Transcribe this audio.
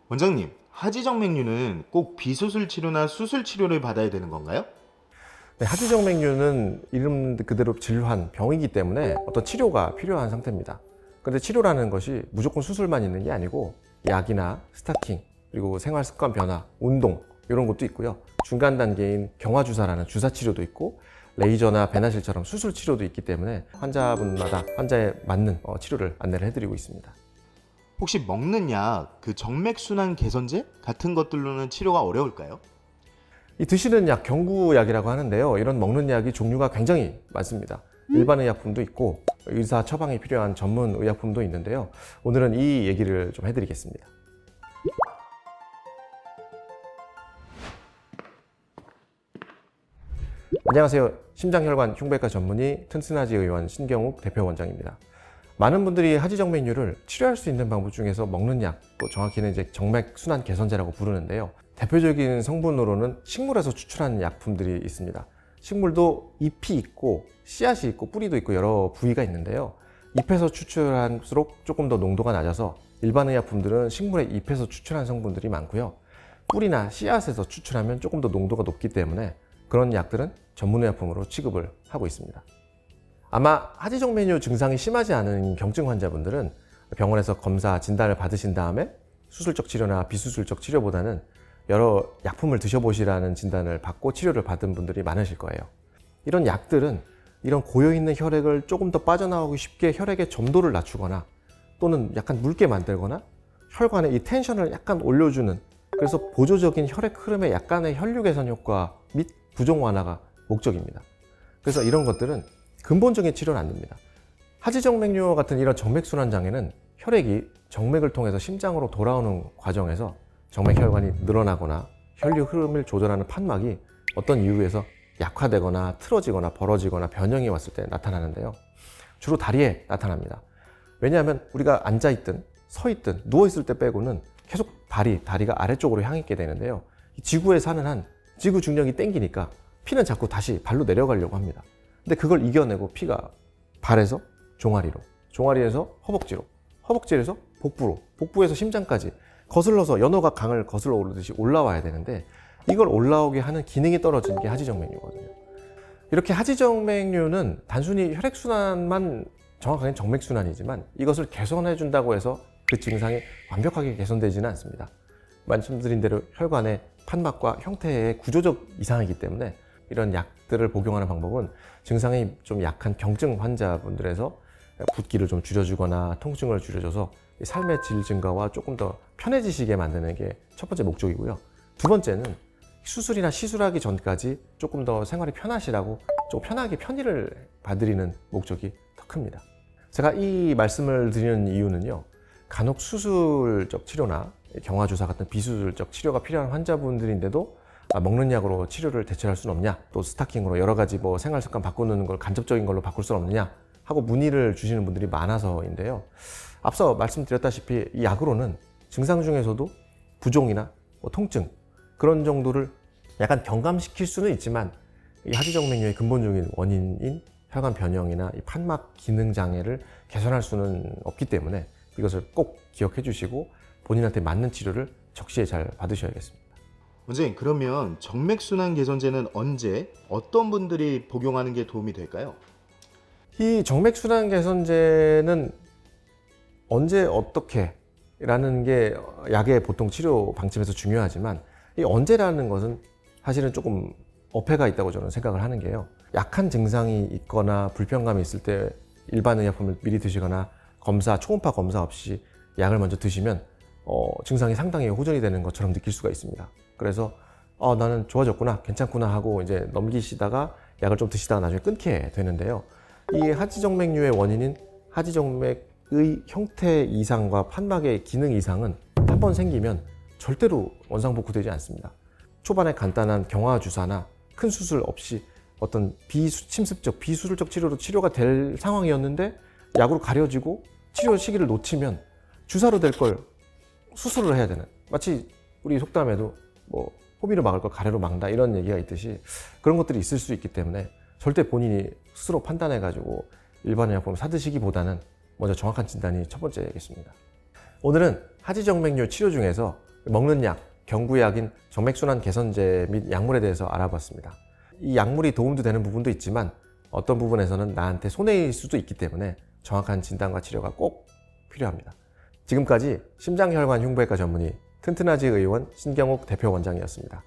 원장님, 하지정맥류는 꼭 비수술 치료나 수술 치료를 받아야 되는 건가요? 네, 하지정맥류는 이름 그대로 질환, 병이기 때문에 어떤 치료가 필요한 상태입니다. 그런데 치료라는 것이 무조건 수술만 있는 게 아니고 약이나 스타킹, 그리고 생활 습관 변화, 운동 이런 것도 있고요. 중간 단계인 경화주사라는 주사 치료도 있고 레이저나 배나실처럼 수술 치료도 있기 때문에 환자분마다 환자에 맞는 치료를 안내를 해드리고 있습니다. 혹시 먹는 약, 정맥순환 개선제 같은 것들로는 치료가 어려울까요? 이 드시는 약, 경구약이라고 하는데요. 이런 먹는 약이 종류가 굉장히 많습니다. 일반 의약품도 있고 의사 처방이 필요한 전문 의약품도 있는데요. 오늘은 이 얘기를 좀 해드리겠습니다. 안녕하세요. 심장혈관 흉부외과 전문의 튼튼하지 의원 신경욱 대표원장입니다. 많은 분들이 하지정맥류를 치료할 수 있는 방법 중에서 먹는 약, 또 정확히는 이제 정맥순환 개선제라고 부르는데요. 대표적인 성분으로는 식물에서 추출하는 약품들이 있습니다. 식물도 잎이 있고 씨앗이 있고 뿌리도 있고 여러 부위가 있는데요. 잎에서 추출할수록 조금 더 농도가 낮아서 일반 의약품들은 식물의 잎에서 추출한 성분들이 많고요. 뿌리나 씨앗에서 추출하면 조금 더 농도가 높기 때문에 그런 약들은 전문의약품으로 취급을 하고 있습니다. 아마 하지정맥류 증상이 심하지 않은 경증 환자분들은 병원에서 검사, 진단을 받으신 다음에 수술적 치료나 비수술적 치료보다는 여러 약품을 드셔보시라는 진단을 받고 치료를 받은 분들이 많으실 거예요. 이런 약들은 이런 고여있는 혈액을 조금 더 빠져나오기 쉽게 혈액의 점도를 낮추거나 또는 약간 묽게 만들거나 혈관의 이 텐션을 약간 올려주는, 그래서 보조적인 혈액 흐름의 약간의 혈류 개선 효과 및 부종 완화가 목적입니다. 그래서 이런 것들은 근본적인 치료는 안 됩니다. 하지정맥류 같은 이런 정맥순환 장애는 혈액이 정맥을 통해서 심장으로 돌아오는 과정에서 정맥혈관이 늘어나거나 혈류 흐름을 조절하는 판막이 어떤 이유에서 약화되거나 틀어지거나 벌어지거나 변형이 왔을 때 나타나는데요. 주로 다리에 나타납니다. 왜냐하면 우리가 앉아있든 서있든 누워있을 때 빼고는 계속 다리가 아래쪽으로 향해 있게 되는데요. 지구에 사는 한 지구 중력이 땡기니까 피는 자꾸 다시 발로 내려가려고 합니다. 근데 그걸 이겨내고 피가 발에서 종아리로, 종아리에서 허벅지로, 허벅지에서 복부로, 복부에서 심장까지 거슬러서 연어가 강을 거슬러 오르듯이 올라와야 되는데 이걸 올라오게 하는 기능이 떨어진 게 하지정맥류거든요. 이렇게 하지정맥류는 단순히 혈액순환만 정확하게 정맥순환이지만 이것을 개선해 준다고 해서 그 증상이 완벽하게 개선되지는 않습니다. 말씀드린 대로 혈관의 판막과 형태의 구조적 이상이기 때문에 이런 약들을 복용하는 방법은 증상이 좀 약한 경증 환자분들에서 붓기를 좀 줄여주거나 통증을 줄여줘서 삶의 질 증가와 조금 더 편해지시게 만드는 게 첫 번째 목적이고요. 두 번째는 수술이나 시술하기 전까지 조금 더 생활이 편하시라고 좀 편하게 편의를 봐드리는 목적이 더 큽니다. 제가 이 말씀을 드리는 이유는요. 간혹 수술적 치료나 경화주사 같은 비수술적 치료가 필요한 환자분들인데도 먹는 약으로 치료를 대체할 수는 없냐, 또 스타킹으로 여러 가지 생활 습관 바꾸는 걸 간접적인 걸로 바꿀 수는 없느냐 하고 문의를 주시는 분들이 많아서인데요. 앞서 말씀드렸다시피 이 약으로는 증상 중에서도 부종이나 통증 그런 정도를 약간 경감시킬 수는 있지만 이 하지정맥류의 근본적인 원인인 혈관 변형이나 이 판막 기능 장애를 개선할 수는 없기 때문에 이것을 꼭 기억해 주시고 본인한테 맞는 치료를 적시에 잘 받으셔야겠습니다. 원장님, 그러면 정맥순환 개선제는 언제, 어떤 분들이 복용하는 게 도움이 될까요? 이 정맥순환 개선제는 언제 어떻게 라는 게 약의 보통 치료 방침에서 중요하지만 이 언제라는 것은 사실은 조금 어폐가 있다고 저는 생각을 하는 게요. 약한 증상이 있거나 불편감이 있을 때 일반 의약품을 미리 드시거나 초음파 검사 없이 약을 먼저 드시면 증상이 상당히 호전이 되는 것처럼 느낄 수가 있습니다. 그래서 나는 좋아졌구나, 괜찮구나 하고 이제 넘기시다가 약을 좀 드시다가 나중에 끊게 되는데요. 이 하지정맥류의 원인인 하지정맥의 형태 이상과 판막의 기능 이상은 한 번 생기면 절대로 원상복구되지 않습니다. 초반에 간단한 경화주사나 큰 수술 없이 어떤 침습적, 비수술적 치료로 치료가 될 상황이었는데 약으로 가려지고 치료 시기를 놓치면 주사로 될 걸 수술을 해야 되는, 마치 우리 속담에도 호미로 막을 걸 가래로 막는다 이런 얘기가 있듯이 그런 것들이 있을 수 있기 때문에 절대 본인이 스스로 판단해 가지고 일반 의약품을 사드시기보다는 먼저 정확한 진단이 첫 번째겠습니다. 오늘은 하지정맥류 치료 중에서 먹는 약, 경구약인 정맥순환 개선제 및 약물에 대해서 알아봤습니다. 이 약물이 도움도 되는 부분도 있지만 어떤 부분에서는 나한테 손해일 수도 있기 때문에 정확한 진단과 치료가 꼭 필요합니다. 지금까지 심장혈관 흉부외과 전문의 튼튼하지 의원 신경욱 대표 원장이었습니다.